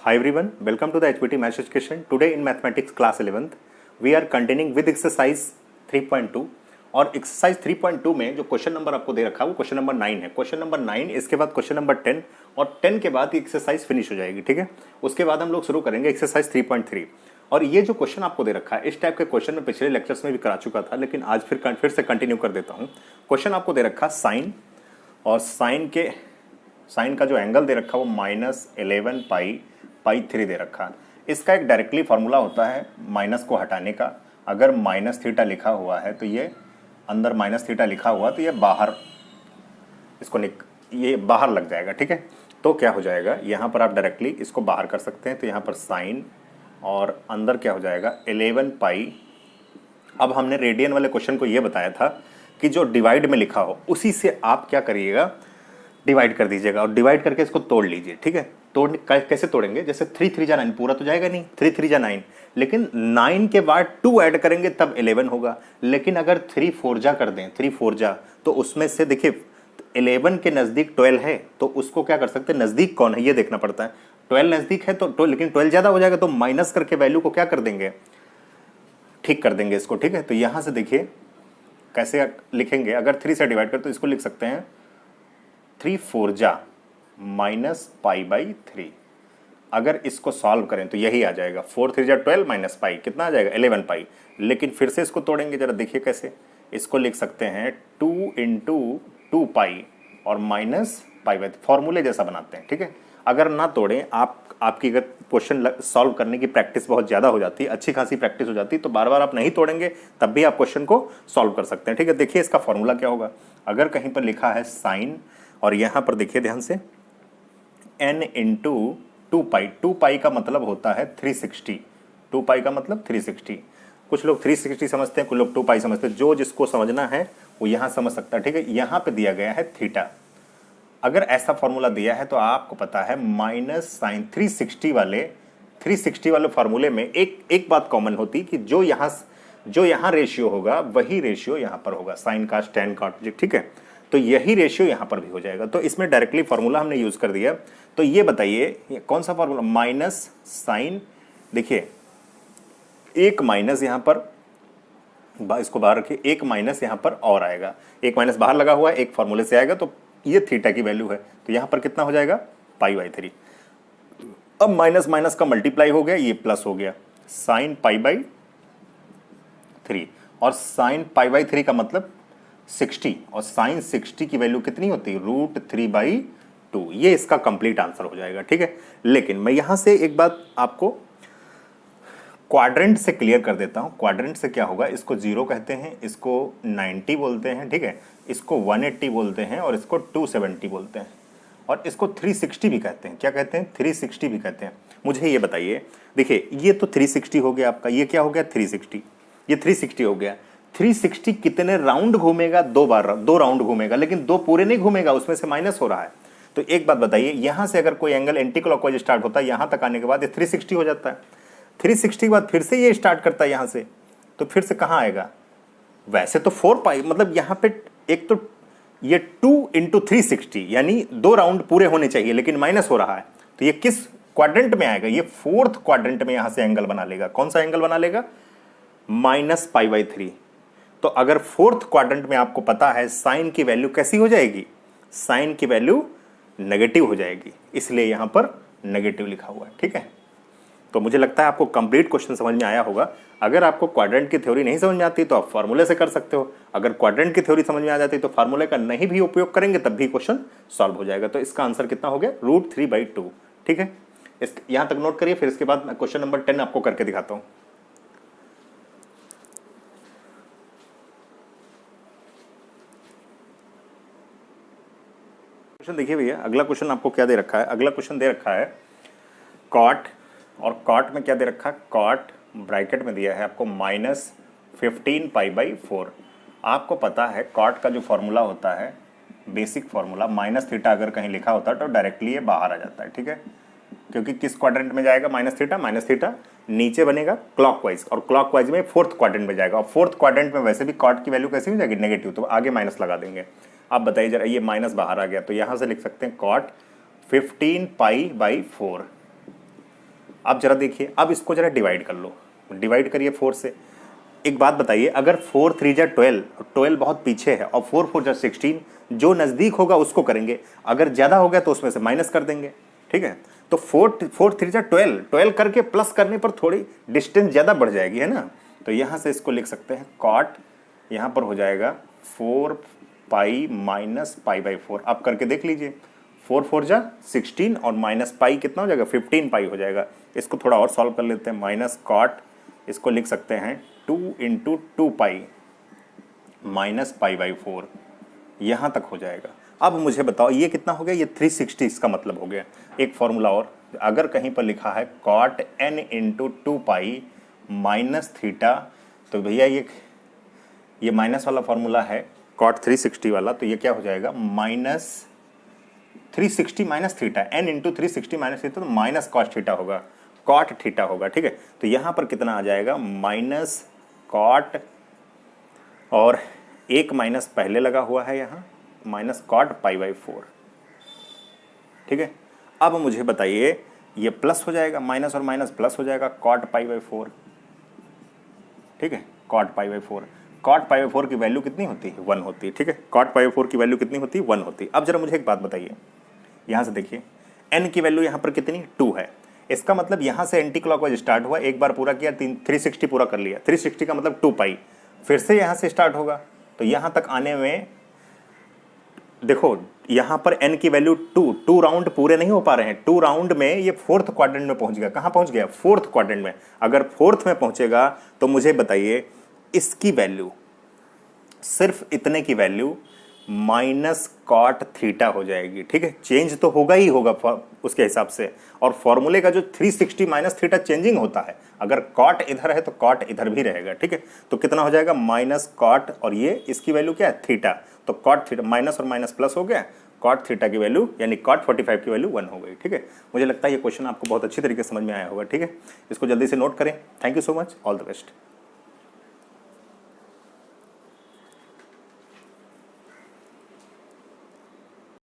Hi everyone, welcome to the HPT Maths Education. Today in Mathematics class 11th, we are continuing with exercise 3.2 और exercise 3.2 में जो question number आपको दे रखा है वो क्वेश्चन नंबर 9 है। क्वेश्चन नंबर 9 इसके बाद क्वेश्चन नंबर 10 और 10 के बाद ये एक्सरसाइज फिनिश हो जाएगी, ठीक है। उसके बाद हम लोग शुरू करेंगे एक्सरसाइज 3.3 और ये जो क्वेश्चन आपको दे रखा है इस टाइप के क्वेश्चन में पिछले लेक्चर्स में भी करा चुका था, लेकिन आज फिर से कंटिन्यू कर देता हूँ। क्वेश्चन आपको दे रखा साइन और साइन का जो एंगल दे रखा है वो -11 पाई 3 दे रखा है। इसका एक डायरेक्टली फार्मूला होता है माइनस को हटाने का। अगर माइनस थीटा लिखा हुआ है तो ये अंदर माइनस थीटा लिखा हुआ तो ये बाहर ये बाहर लग जाएगा, ठीक है। तो क्या हो जाएगा, यहाँ पर आप डायरेक्टली इसको बाहर कर सकते हैं। तो यहाँ पर साइन और अंदर क्या हो जाएगा 11 पाई। अब हमने रेडियन वाले क्वेश्चन को ये बताया था कि जो डिवाइड में लिखा हो उसी से आप क्या करिएगा, डिवाइड कर दीजिएगा और डिवाइड करके इसको तोड़ लीजिए, ठीक है। कैसे तोड़ेंगे, जैसे 3 3 जा 9, पूरा तो जाएगा नहीं, 3 3 जा 9, लेकिन 9 के बाद 2 ऐड करेंगे तब 11 होगा। लेकिन अगर 3 4 जा कर दें, 3 4 जा, तो उसमें से देखिए 11 के नज़दीक 12 है, तो उसको क्या कर सकते हैं, नज़दीक कौन है ये देखना पड़ता है। 12 नज़दीक है तो लेकिन 12 ज़्यादा हो जाएगा, तो माइनस करके वैल्यू को क्या कर देंगे, ठीक कर देंगे इसको, ठीक है। तो यहाँ से देखिए कैसे लिखेंगे, अगर 3 से डिवाइड कर तो इसको लिख सकते हैं 3 4 जा -π/3। अगर इसको सॉल्व करें तो यही आ जाएगा, 4 3 जा 12 माइनस पाई कितना आ जाएगा 11 पाई। लेकिन फिर से इसको तोड़ेंगे, जरा देखिए कैसे। इसको लिख सकते हैं 2 × 2 पाई और -π/3, फॉर्मूले जैसा बनाते हैं, ठीक है। अगर ना तोड़ें आपकी अगर क्वेश्चन सॉल्व करने की प्रैक्टिस बहुत ज़्यादा हो जाती है, अच्छी खासी प्रैक्टिस हो जाती है, तो बार बार आप नहीं तोड़ेंगे तब भी आप क्वेश्चन को सॉल्व कर सकते हैं, ठीक है। देखिए इसका फॉर्मूला क्या होगा। अगर कहीं पर लिखा है साइन और यहाँ पर देखिए ध्यान से n × 2 पाई, 2 पाई का मतलब होता है 360, 2 पाई का मतलब 360। कुछ लोग 360 समझते हैं, कुछ लोग 2 पाई समझते हैं, जो जिसको समझना है वो यहाँ समझ सकता है, ठीक है। यहाँ पे दिया गया है थीटा। अगर ऐसा फॉर्मूला दिया है तो आपको पता है माइनस साइन 360 वाले फार्मूले में एक बात कॉमन होती कि जो यहाँ रेशियो होगा वही रेशियो यहाँ पर होगा, साइन कास टेन कॉट, ठीक है। तो यही रेशियो यहाँ पर भी हो जाएगा। तो इसमें डायरेक्टली फार्मूला हमने यूज कर दिया। तो ये बताइए कौन सा फार्मूला, माइनस साइन, देखिए एक माइनस यहाँ पर, इसको बाहर रखिए, एक माइनस यहाँ पर और आएगा, एक माइनस बाहर लगा हुआ है, एक फार्मूले से आएगा, तो ये थीटा की वैल्यू है। तो यहाँ पर कितना हो जाएगा π/3। अब माइनस माइनस का मल्टीप्लाई हो गया, ये प्लस हो गया, साइन π/3 और साइन π/3 का मतलब 60 और साइन 60 की वैल्यू कितनी होती है, √3/2। ये इसका कंप्लीट आंसर हो जाएगा, ठीक है। लेकिन मैं यहां से एक बात आपको क्वाड्रेंट से क्लियर कर देता हूं। क्वाड्रेंट से क्या होगा, इसको 0 कहते हैं, इसको 90 बोलते हैं, ठीक है, इसको 180 बोलते हैं और इसको 270 बोलते हैं और इसको 360 भी कहते हैं। क्या कहते हैं, 360 भी कहते हैं। मुझे ये बताइए, देखिए ये तो 360 हो गया आपका, ये क्या हो गया 360, ये 360 हो गया। 360 कितने राउंड घूमेगा, 2 राउंड घूमेगा, लेकिन 2 पूरे नहीं घूमेगा, उसमें से माइनस हो रहा है। तो एक बात बताइए, यहां से अगर कोई एंगल एंटी क्लॉकवाइज स्टार्ट होता है, यहां तक आने के बाद ये 360 हो जाता है। 360 के बाद फिर से ये स्टार्ट करता है यहां से, तो फिर से कहां आएगा, वैसे तो 4 पाई, मतलब यहां पे एक तो ये 2 × 360 यानी 2 राउंड पूरे होने चाहिए, लेकिन माइनस हो रहा है। तो ये किस क्वाड्रेंट में आएगा, ये 4th क्वाड्रेंट में यहां से एंगल बना लेगा। कौन सा एंगल बना लेगा, -π/3। तो अगर 4th क्वाड्रेंट में आपको पता है साइन की वैल्यू कैसी हो जाएगी, साइन की वैल्यू नेगेटिव हो जाएगी, इसलिए यहां पर नेगेटिव लिखा हुआ है, ठीक है। तो मुझे लगता है आपको कंप्लीट क्वेश्चन समझ में आया होगा। अगर आपको क्वाड्रेंट की थ्योरी नहीं समझ में आती तो आप फार्मूले से कर सकते हो, अगर क्वाड्रेंट की थ्योरी समझ में आ जाती तो फार्मूले का नहीं भी उपयोग करेंगे तब भी क्वेश्चन सॉल्व हो जाएगा। तो इसका आंसर कितना हो गया, √3/2, ठीक है। यहां तक नोट करिए, फिर इसके बाद मैं क्वेश्चन नंबर 10 आपको करके दिखाता हूं। देखिए भैया, अगला क्वेश्चन आपको क्या दे रखा है, अगला क्वेश्चन दे रखा है कॉट, और कॉट में क्या दे रखा है, कॉट ब्रैकेट में दिया है आपको -15 π/4। आपको पता है कॉट का जो फॉर्मूला होता है, बेसिक फॉर्मूला, माइनस थीटा अगर कहीं लिखा होता है तो डायरेक्टली ये बाहर आ जाता है, ठीक है। क्योंकि किस क्वाड्रेंट में जाएगा माइनस थीटा नीचे बनेगा क्लॉकवाइज, और क्लॉकवाइज में 4th क्वाड्रेंट में जाएगा, और 4th क्वाड्रेंट में वैसे भी कॉट की वैल्यू कैसी हो जाएगी, नेगेटिव, तो आगे माइनस लगा देंगे। आप बताइए जरा, ये माइनस बाहर आ गया तो यहां से लिख सकते हैं कॉट 15 π/4। अब जरा देखिए, अब इसको जरा डिवाइड कर लो, डिवाइड करिए 4 से। एक बात बताइए, अगर 4 3 जा 12, 12 बहुत पीछे है, और 4 4 जा 16, जो नज़दीक होगा उसको करेंगे, अगर ज़्यादा हो गया तो उसमें से माइनस कर देंगे, ठीक है। तो 4 3 जा 12, 12 करके प्लस करने पर थोड़ी डिस्टेंस ज़्यादा बढ़ जाएगी, है ना। तो यहाँ से इसको लिख सकते हैं कॉट, यहाँ पर हो जाएगा 4 पाई माइनस पाई बाई 4। आप करके देख लीजिए, 4 4 जा 16 और माइनस पाई कितना हो जाएगा, 15 पाई हो जाएगा। इसको थोड़ा और सॉल्व कर लेते हैं, माइनस कॉट, इसको लिख सकते हैं 2 into 2 pi minus pi by 4, यहाँ तक हो जाएगा। अब मुझे बताओ ये कितना हो गया, ये 360, इसका मतलब हो गया। एक फॉर्मूला और, अगर कहीं पर लिखा है cot n into 2 pi minus theta, तो भैया ये माइनस वाला फॉर्मूला है कॉट 360 वाला, तो ये क्या हो जाएगा, minus 360 minus theta, n into 360 minus theta, तो माइनस कॉस थीटा होगा, कॉट थीटा होगा, ठीक है। तो यहाँ पर कितना आ जाएगा, माइनस कॉट, और एक माइनस पहले लगा हुआ है यहाँ, माइनस कॉट पाई बाई 4, ठीक है। अब मुझे बताइए ये प्लस हो जाएगा, माइनस और माइनस प्लस हो जाएगा, कॉट पाई बाई 4, ठीक है, cot pi by 4। Cot pi by 4 की वैल्यू कितनी होती है, 1 होती है, ठीक है। कॉट पाई बाई 4 की वैल्यू कितनी होती है, 1 होती है। अब जरा मुझे एक बात बताइए, यहाँ से देखिए n की वैल्यू यहाँ पर कितनी, 2 है। इसका मतलब यहाँ से एंटी क्लॉकवाइज स्टार्ट हुआ, एक बार पूरा किया, 360 पूरा कर लिया, 360 का मतलब 2 पाई, फिर से यहाँ से स्टार्ट होगा, तो यहाँ तक आने में देखो यहाँ पर n की वैल्यू 2 राउंड पूरे नहीं हो पा रहे हैं, 2 राउंड में ये 4th क्वाड्रेंट में पहुँच गया। कहाँ पहुँच गया, 4th क्वाड्रेंट में। अगर 4th में पहुँचेगा तो मुझे बताइए इसकी वैल्यू, सिर्फ इतने की वैल्यू माइनस कॉट थीटा हो जाएगी, ठीक है। चेंज तो होगा ही होगा उसके हिसाब से, और फॉर्मूले का जो 360 माइनस थीटा चेंजिंग होता है, अगर कॉट इधर है तो कॉट इधर भी रहेगा, ठीक है। तो कितना हो जाएगा, माइनस कॉट, और ये इसकी वैल्यू क्या है, थीटा, तो कॉट थीटा, माइनस और माइनस प्लस हो गया, कॉट थीटा की वैल्यू यानी कॉट 45 की वैल्यू 1 हो गई, ठीक है। मुझे लगता है ये क्वेश्चन आपको बहुत अच्छी तरीके से समझ में आया होगा, ठीक है। इसको जल्दी से नोट करें। Thank you so much, all the best.